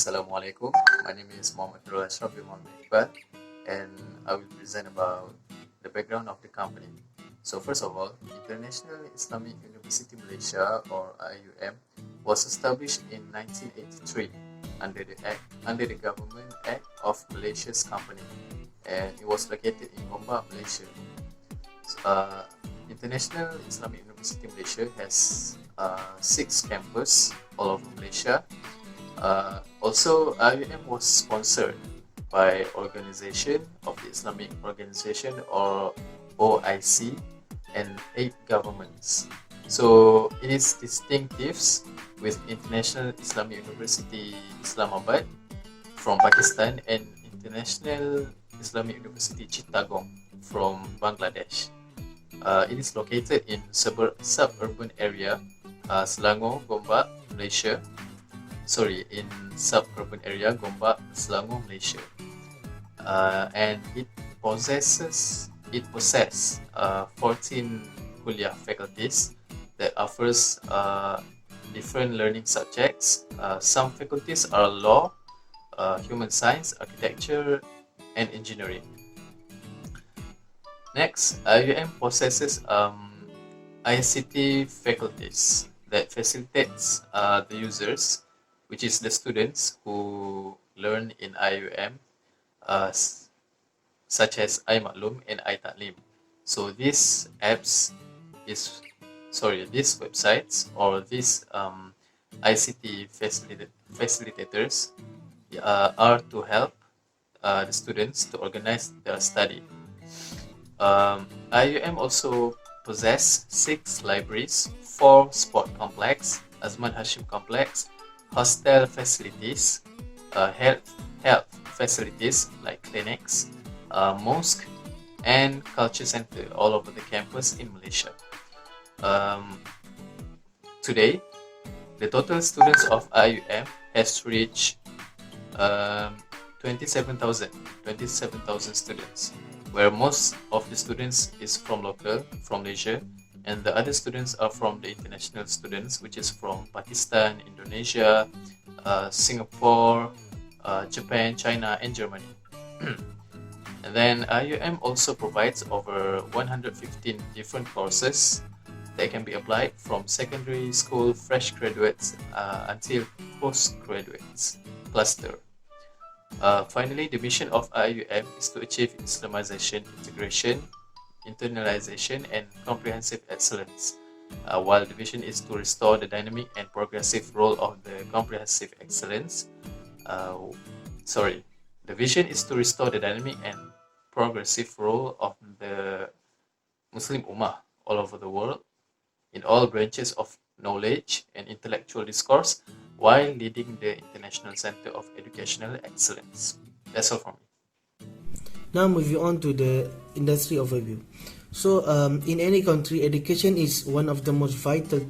Assalamualaikum. My name is Ashraf and I will present about the background of the company. So first of all, International Islamic University Malaysia or IUM was established in 1983 under the Government Act of Malaysia's company, and it was located in Gombak, Malaysia. International Islamic University Malaysia has 6 campuses all over Malaysia. Also, IUM was sponsored by Organization of the Islamic Organization or OIC and 8 governments. So it is distinctives with International Islamic University Islamabad from Pakistan and International Islamic University Chittagong from Bangladesh. It is located in suburban area Selangor, Gombak, Malaysia. In suburban area Gombak, Selangor, Malaysia. And it possesses 14 kuliah faculties that offers different learning subjects. Some faculties are law, human science, architecture, and engineering. Next, IUM possesses ICT faculties that facilitates the users, which is the students who learn in IUM, such as iMaklum and iTaklim. So these websites or these ICT facilitators are to help the students to organize their study. IUM also possess 6 libraries, 4 sport complex, Azman Hashim complex, hostel facilities, health facilities like clinics, mosque, and culture center all over the campus in Malaysia. Today, the total students of IUM has reached 27,000 students, where most of the students is from Malaysia, and the other students are from the international students, which is from Pakistan, Indonesia, Singapore, Japan, China, and Germany. And then IUM also provides over 115 different courses that can be applied from secondary school fresh graduates until postgraduates cluster. Finally, the mission of IUM is to achieve Islamization, integration, internalization, and comprehensive excellence, while the vision is to restore the dynamic and progressive role of the comprehensive excellence. The vision is to restore the dynamic and progressive role of the Muslim Ummah all over the world in all branches of knowledge and intellectual discourse, while leading the International Center of Educational Excellence. That's all from me. Now moving on to the industry overview. So in any country, education is one of the most vital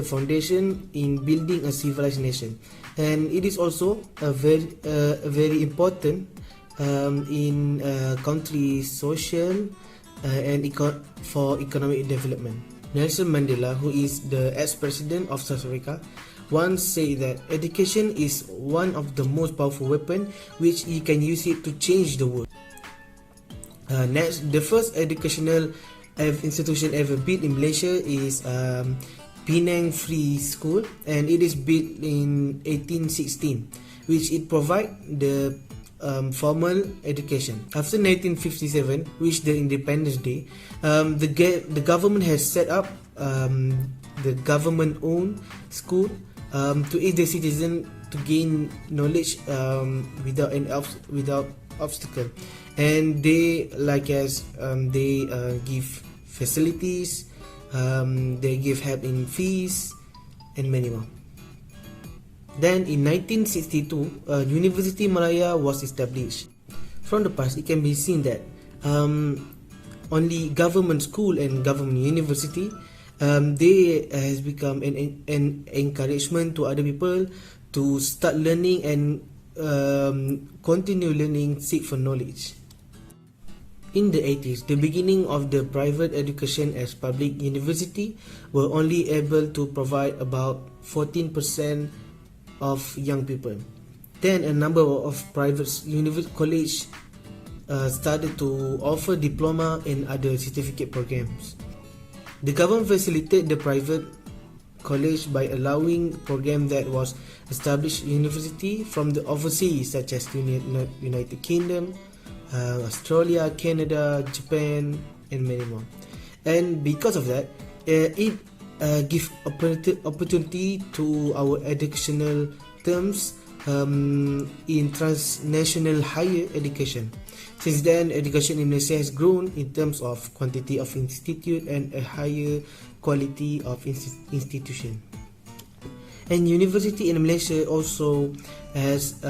foundation in building a civilized nation, and it is also a very important in country's social and for economic development. Nelson Mandela, who is the ex-president of South Africa, once said that education is one of the most powerful weapons which you can use it to change the world. Next, the first educational institution ever built in Malaysia is Penang Free School, and it is built in 1816, which it provide the formal education. After 1957, which the Independence Day, the government has set up the government-owned school to aid the citizen to gain knowledge without obstacle, and they give facilities, they give help in fees, and many more. Then in 1962, University Malaya was established. From the past, it can be seen that only government school and government university they has become an encouragement to other people to start learning and continue learning, seek for knowledge. In the 80s, the beginning of the private education as public university were only able to provide about 14% of young people. Then a number of private college started to offer diploma and other certificate programs. The government facilitated the private college by allowing program that was established university from the overseas, such as United Kingdom, Australia, Canada, Japan, and many more. And because of that, it gives opportunity to our educational terms in transnational higher education. Since then, education in Malaysia has grown in terms of quantity of institute and a higher quality of institution. And university in Malaysia also has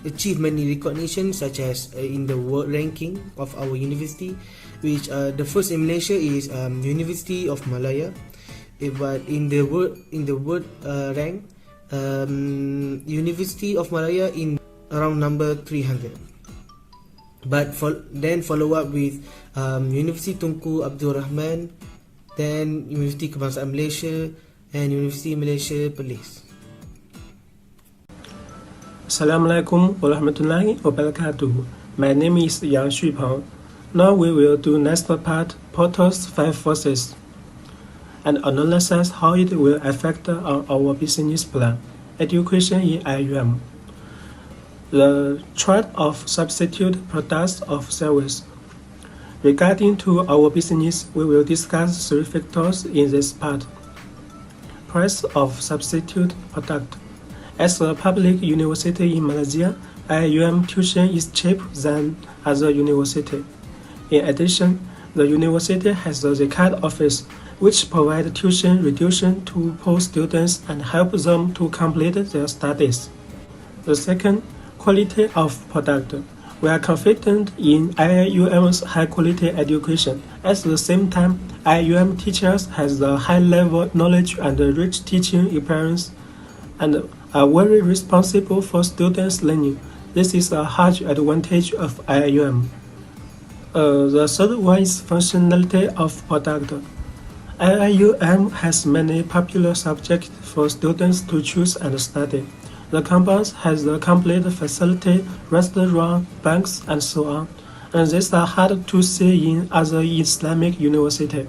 achieved many recognition, such as in the world ranking of our university, which the first in Malaysia is University of Malaya. But in the world rank, University of Malaya in around number 300. But then follow up with University Tunku Abdul Rahman, then University Kebangsaan Malaysia, and University Malaysia Perlis. Assalamualaikum warahmatullahi wabarakatuh. My name is Xu Peng. Now we will do next part, Portal's 5 forces, and analyze how it will affect our business plan, education in IUM. The trade of substitute products of service. Regarding to our business, we will discuss 3 factors in this part. Price of substitute product. As a public university in Malaysia, IUM tuition is cheaper than other universities. In addition, the university has a record office which provides tuition reduction to poor students and help them to complete their studies. The second, quality of product. We are confident in IUM's high-quality education. At the same time, IUM teachers has a high-level knowledge and rich teaching experience and are very responsible for students' learning. This is a huge advantage of IUM. The third one is functionality of product. IUM has many popular subjects for students to choose and study. The campus has a complete facility, restaurant, banks, and so on, and these are hard to see in other Islamic universities.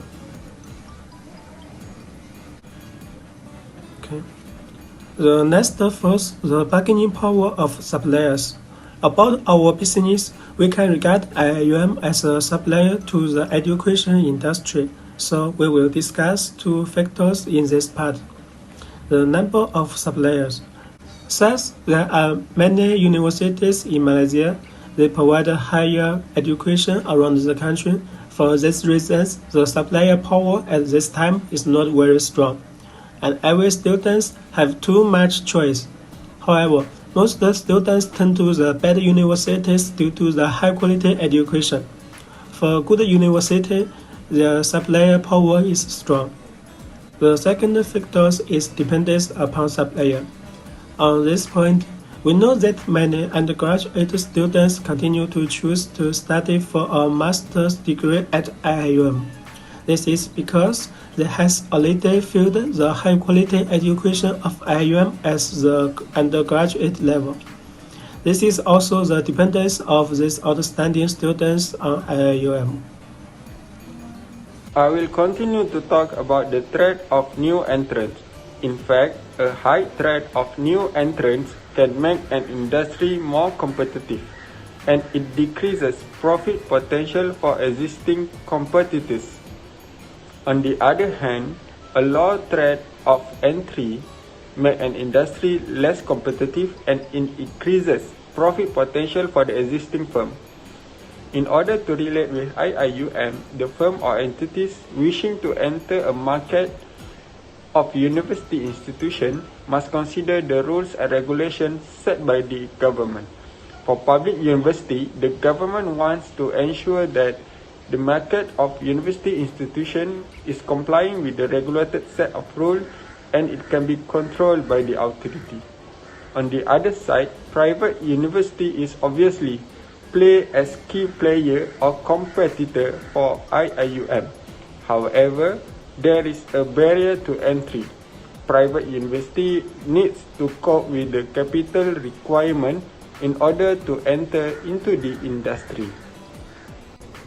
The next first, the bargaining power of suppliers. About our business, we can regard IUM as a supplier to the education industry, so we will discuss 2 factors in this part. The number of suppliers. Thus, there are many universities in Malaysia. They provide higher education around the country. For these reasons, the supplier power at this time is not very strong, and every student have too much choice. However, most students turn to the better universities due to the high-quality education. For good university, the supplier power is strong. The second factor is dependence upon supplier. On this point, we know that many undergraduate students continue to choose to study for a master's degree at IUM. This is because they has already filled the high-quality education of IUM as the undergraduate level. This is also the dependence of these outstanding students on IUM. I will continue to talk about the threat of new entrants. In fact, a high threat of new entrants can make an industry more competitive, and it decreases profit potential for existing competitors. On the other hand, a low threat of entry makes an industry less competitive and it increases profit potential for the existing firm. In order to relate with IIUM, the firm or entities wishing to enter a market of university institution must consider the rules and regulations set by the government. For public university, the government wants to ensure that the market of university institution is complying with the regulated set of rules and it can be controlled by the authority. On the other side, private university is obviously play as key player or competitor for IIUM. However, there is a barrier to entry. private university needs to cope with the capital requirement in order to enter into the industry.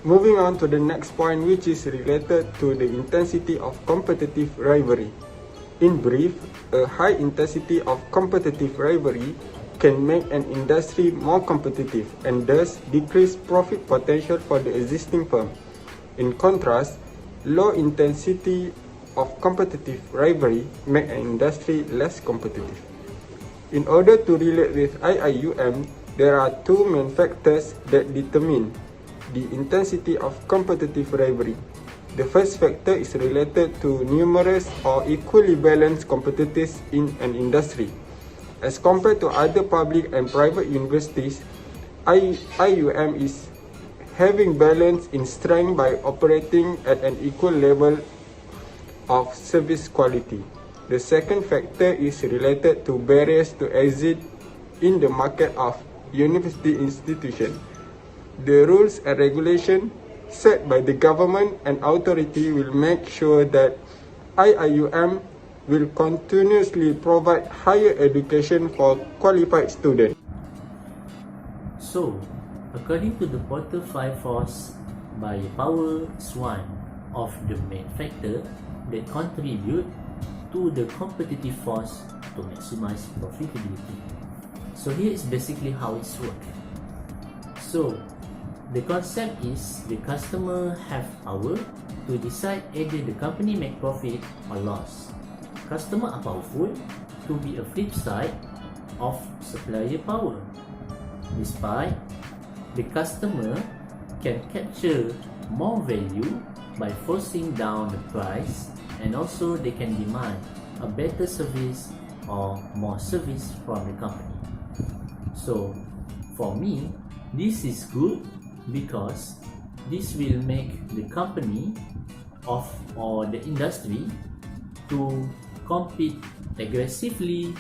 Moving on to the next point, which is related to the intensity of competitive rivalry. In brief, a high intensity of competitive rivalry can make an industry more competitive and thus decrease profit potential for the existing firm. In contrast, low intensity of competitive rivalry make an industry less competitive. In order to relate with IIUM, there are two main factors that determine the intensity of competitive rivalry. The first factor is related to numerous or equally balanced competitors in an industry. As compared to other public and private universities, IUM is having balance in strength by operating at an equal level of service quality. The second factor is related to barriers to exit in the market of university institution. The rules and regulations set by the government and authority will make sure that IIUM will continuously provide higher education for qualified students. So, according to the Portal 5 force, power is one of the main factors that contribute to the competitive force to maximize profitability. So here is basically how it's works. So, the concept is the customer have power to decide either the company make profit or loss. Customer are powerful to be a flip side of supplier power. Despite the customer can capture more value by forcing down the price, and also they can demand a better service or more service from the company. So for me, this is good because this will make the company or the industry to compete aggressively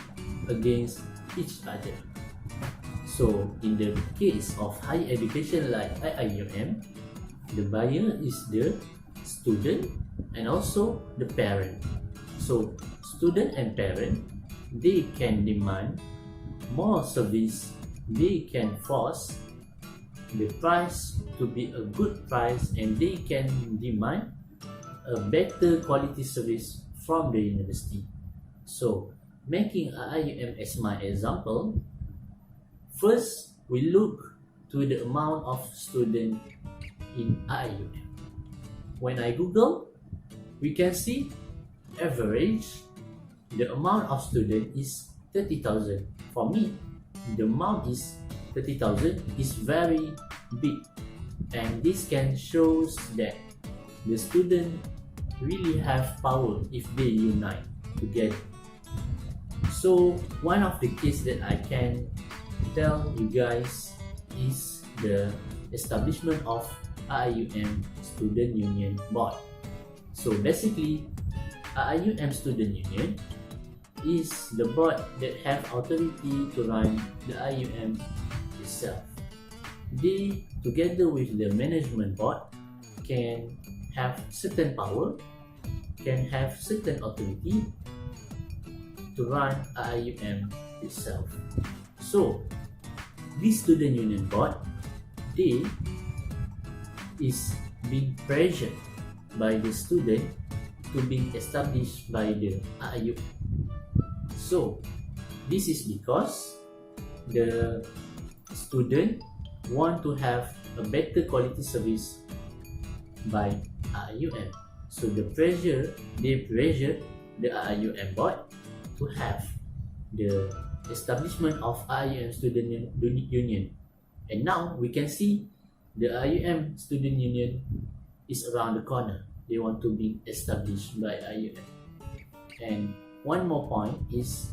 against each other. So in the case of higher education like IIUM, the buyer is the student and also the parent. So student and parent, they can demand more service, they can force the price to be a good price, and they can demand a better quality service from the university. So making IIUM as my example, first we look to the amount of student in IIUM. When I Google, we can see average the amount of student is 30,000. For me, the amount is 30,000 is very big, and this can shows that the student really have power if they unite together. So one of the case that I can tell you guys is the establishment of IIUM Student Union Board. So basically, IIUM Student Union is the board that have authority to run the IUM itself. They, together with the management board, can have certain power, can have certain authority to run IUM itself. So, this student union board, they is being pressured by the student to be established by the IUM. So, this is because the student want to have a better quality service by IUM. So they pressure the IUM board to have the establishment of IUM Student Union. And now we can see the IUM Student Union is around the corner. They want to be established by IUM. And one more point is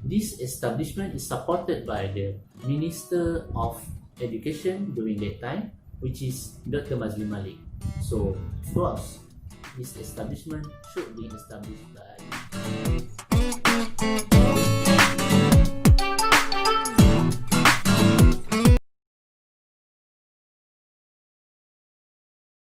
this establishment is supported by the Minister of Education during that time, which is Dr. Mazli Malik. So, of course, this establishment should be established by IUM.